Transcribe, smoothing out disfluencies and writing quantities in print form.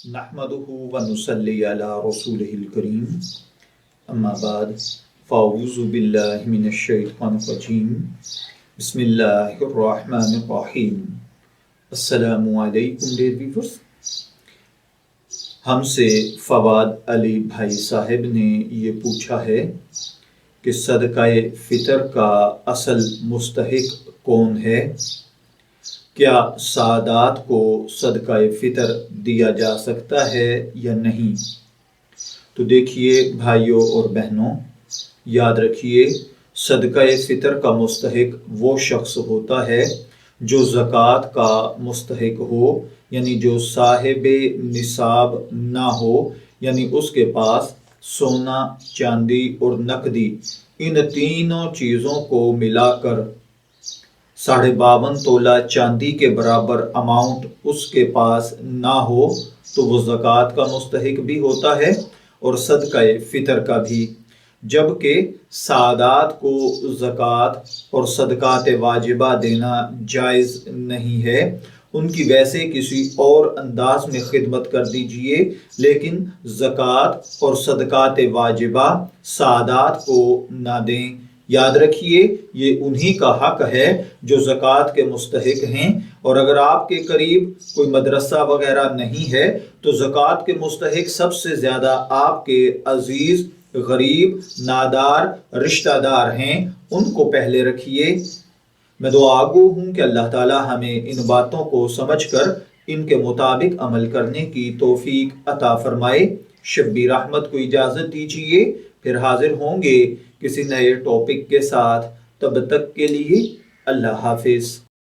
نحمده ونصلي على رسوله الكريم اما بعد فاعوذ باللہ من الشیطان الرجیم بسم اللہ الرحمن الرحیم السلام علیکم ڈیئر ویورز۔ ہم سے فواد علی بھائی صاحب نے یہ پوچھا ہے کہ صدقہ فطر کا اصل مستحق کون ہے؟ کیا سادات کو صدقہ فطر دیا جا سکتا ہے یا نہیں؟ تو دیکھیے بھائیوں اور بہنوں، یاد رکھیے صدقہ فطر کا مستحق وہ شخص ہوتا ہے جو زکوٰۃ کا مستحق ہو، یعنی جو صاحب نصاب نہ ہو، یعنی اس کے پاس سونا، چاندی اور نقدی ان تینوں چیزوں کو ملا کر 52.5 تولہ چاندی کے برابر اماؤنٹ اس کے پاس نہ ہو تو وہ زکوٰۃ کا مستحق بھی ہوتا ہے اور صدقہ فطر کا بھی، جبکہ سادات کو زکوٰۃ اور صدقات واجبہ دینا جائز نہیں ہے۔ ان کی ویسے کسی اور انداز میں خدمت کر دیجئے، لیکن زکوٰۃ اور صدقات واجبہ سادات کو نہ دیں۔ یاد رکھیے یہ انہی کا حق ہے جو زکوٰۃ کے مستحق ہیں، اور اگر آپ کے قریب کوئی مدرسہ وغیرہ نہیں ہے تو زکوٰۃ کے مستحق سب سے زیادہ آپ کے عزیز، غریب، نادار رشتہ دار ہیں، ان کو پہلے رکھیے۔ میں دعا گو ہوں کہ اللہ تعالی ہمیں ان باتوں کو سمجھ کر ان کے مطابق عمل کرنے کی توفیق عطا فرمائے۔ شبیر احمد کو اجازت دیجیے، پھر حاضر ہوں گے کسی نئے ٹاپک کے ساتھ۔ تب تک کے لیے اللہ حافظ۔